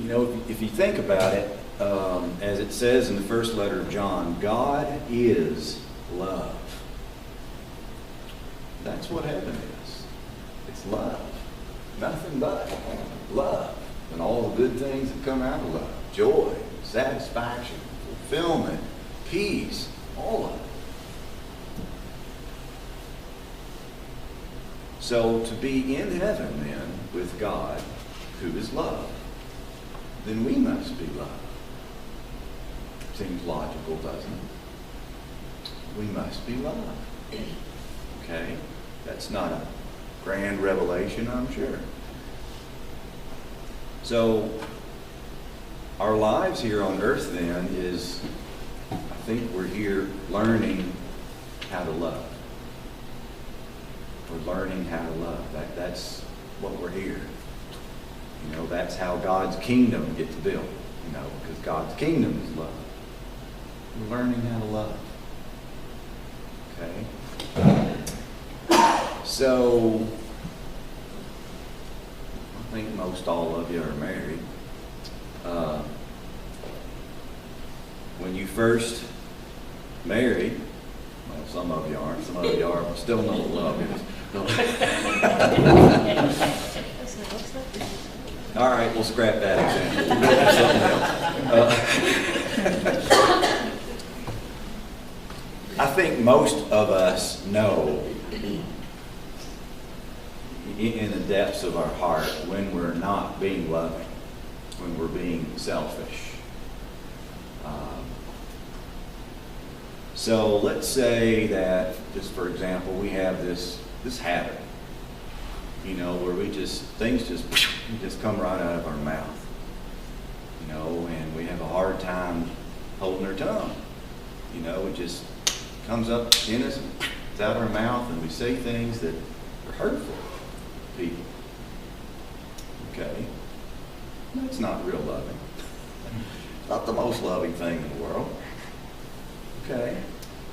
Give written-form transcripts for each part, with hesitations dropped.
You know, if you think about it, as it says in the first letter of John, God is love. That's what heaven is. It's love. Nothing but love. And all the good things that come out of love. Joy, satisfaction, fulfillment, peace, all of it. So to be in heaven then with God, who is love, then we must be love. Seems logical, doesn't it? We must be love. Okay? That's not a grand revelation, I'm sure. So, our lives here on earth then is, I think we're here learning how to love. We're learning how to love. That's what we're here. You know, that's how God's kingdom gets built. You know, because God's kingdom is love. We're learning how to love. Okay? So, I think most all of you are married. When you first married, well, some of you aren't, some of you are, but still know what love is. All right, we'll scrap that example. We'll have something else. I think most of us know in the depths of our heart when we're not being loving, when we're being selfish. So let's say that, just for example, we have this habit, you know, where things just come right out of our mouth, you know, and we have a hard time holding our tongue. You know, it just comes up in us, it's out of our mouth, and we say things that are hurtful to people. Okay? That's not real loving. Not the most loving thing in the world. Okay?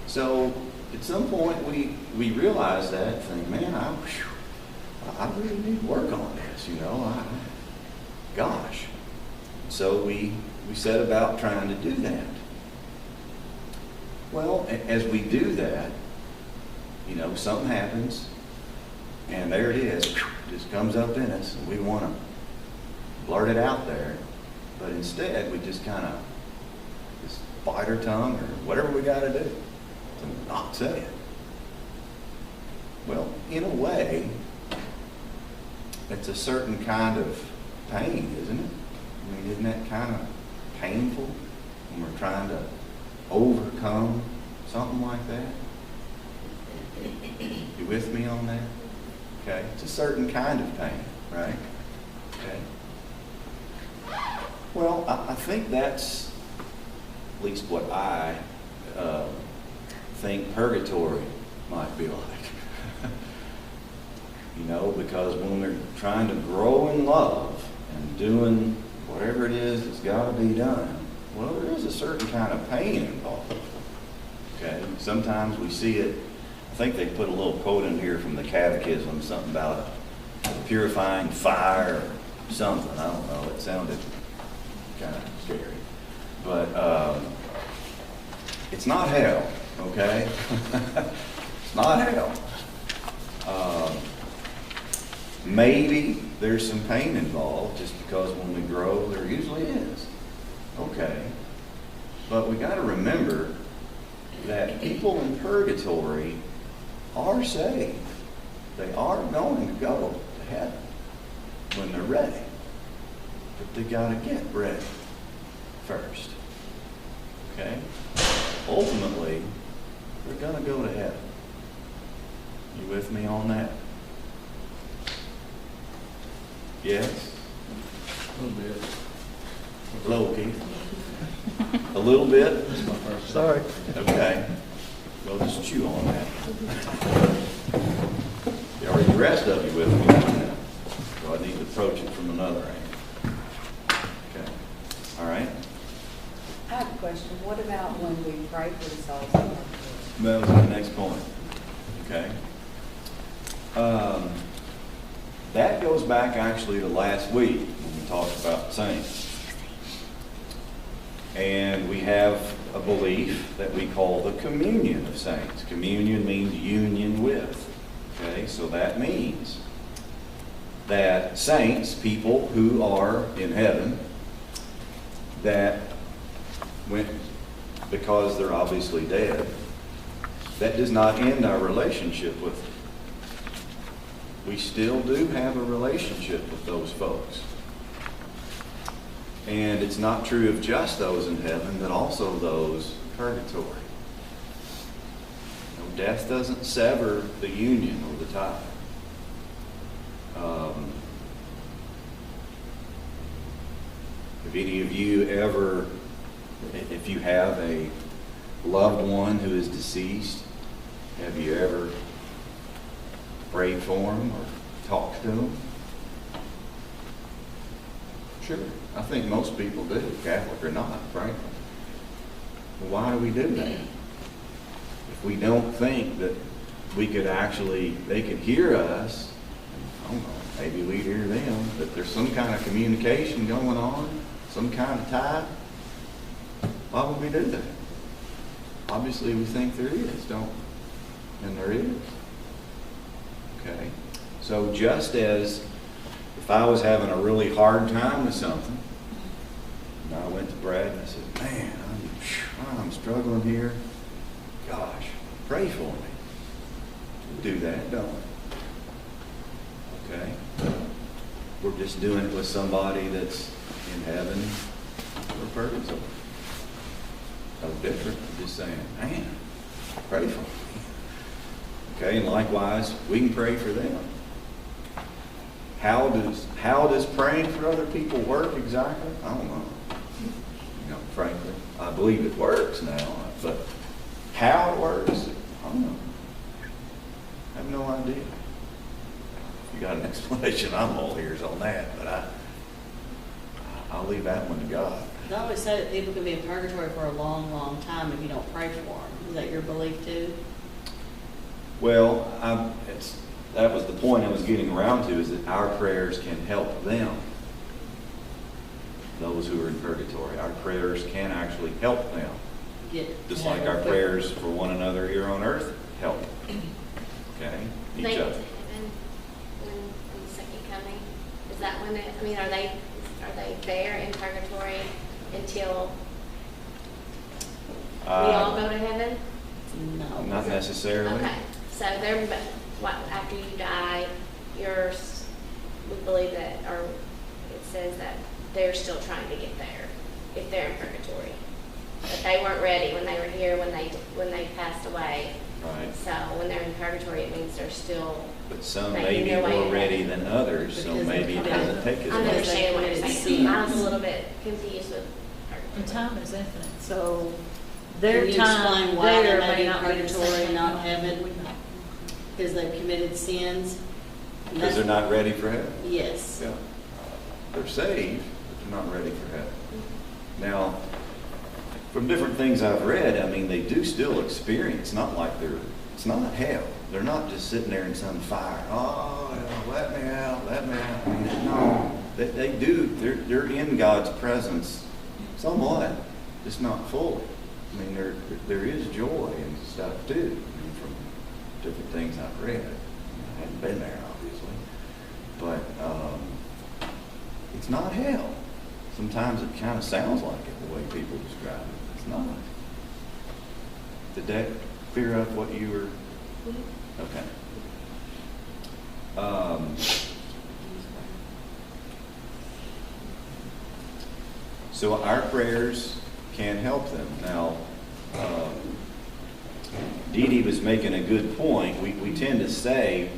So, at some point, we realize that and think, man, I really need to work on this, you know. Gosh. So we set about trying to do that. Well, as we do that, you know, something happens, and there it is. It just comes up in us, and we want to blurt it out there. But instead, we just kind of just bite our tongue or whatever we got to do to not say it. Well, in a way, it's a certain kind of pain, isn't it? I mean, isn't that kind of painful when we're trying to overcome something like that? You with me on that? Okay. It's a certain kind of pain, right? Okay. Well, I think that's at least what I think purgatory might be like. You know, because when we're trying to grow in love and doing whatever it is that's got to be done, well, there is a certain kind of pain involved. Okay? Sometimes we see it. I think they put a little quote in here from the Catechism, something about a purifying fire or something. I don't know. It sounded kind of scary. But it's not hell, okay? It's not hell. Maybe there's some pain involved just because when we grow, there usually is. Okay. But we got to remember that people in purgatory are saved. They are going to go to heaven when they're ready. But they got to get ready first. Okay? Ultimately, they're going to go to heaven. You with me on that? Yes? A little bit. Hello, Keith. A little bit? Sorry. Okay. Well, just chew on that. Are the rest of you with me on that? So I need to approach it from another angle. Okay. All right? I have a question. What about when we pray for the souls of our children? That was the next point. Okay. That goes back actually to last week when we talked about saints. And we have a belief that we call the communion of saints. Communion means union with. Okay, so that means that saints, people who are in heaven, that went because they're obviously dead, that does not end our relationship with them. We still do have a relationship with those folks. And it's not true of just those in heaven, but also those in purgatory. You know, death doesn't sever the union or the tie. If any of you ever, if you have a loved one who is deceased, have you ever prayed for them or talked to them? Sure. I think most people do, Catholic or not, frankly. Well, why do we do that? If we don't think that we could actually, they could hear us, I don't know, maybe we hear them, that there's some kind of communication going on, some kind of tie, why would we do that? Obviously we think there is, don't we? And there is. Okay. So just as if I was having a really hard time with something, and I went to Brad and I said, man, I'm struggling here. Gosh, pray for me. We do that, don't we? Okay. We're just doing it with somebody that's in heaven or purgatory. No different. We're just saying, man, pray for me. Okay, and likewise, we can pray for them. How does praying for other people work exactly? I don't know. You know, frankly, I believe it works now, but how it works, I don't know. I have no idea. If you got an explanation, I'm all ears on that, but I'll leave that one to God. They always say that people can be in purgatory for a long, long time if you don't pray for them. Is that your belief too? Well, that was the point I was getting around to, is that our prayers can help them. Those who are in purgatory, our prayers can actually help them. Just like our prayers for one another here on earth help. Okay? They Each get to other. heaven when the second coming. Is that when it, I mean, are they there in purgatory until we all go to heaven? No. Not necessarily. Okay, so they're, what, after you die, yours, we believe that, or it says that they're still trying to get there if they're in purgatory. But they weren't ready when they were here, when they passed away. Right. So when they're in purgatory, it means they're still. But some making may be their way more to ready heaven. than others, so Because maybe it they- doesn't take as I much. understand what you're saying. Sins. I was a little bit confused with And purgatory. time is infinite, so Can their you time explain why there they may may be not be the purgatory, same. not heaven? Because they've committed sins? And Because they're that's- not ready for heaven. Yes. Yeah. They're saved, but they're not ready for heaven. Now, from different things I've read, I mean, they do still experience, not like it's not hell. They're not just sitting there in some fire. Oh, let me out, let me out. I mean, no, they do. They're in God's presence somewhat, just not fully. I mean, there is joy and stuff too. I mean, from different things I've read. I haven't been there, obviously, but it's not hell. Sometimes it kind of sounds like it, the way people describe it. It's not. Did that clear up what you were? Okay. So our prayers can help them. Now, Dee Dee was making a good point. We tend to say,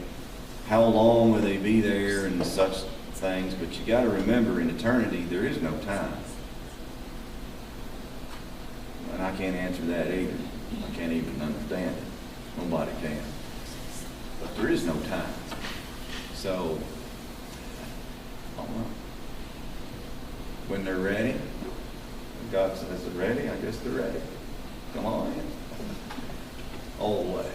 how long will they be there and such things, but you got to remember, in eternity, there is no time. And I can't answer that either. I can't even understand it. Nobody can. But there is no time. So, I don't know. When they're ready, when God says they're ready, I guess they're ready. Come on in. All the way.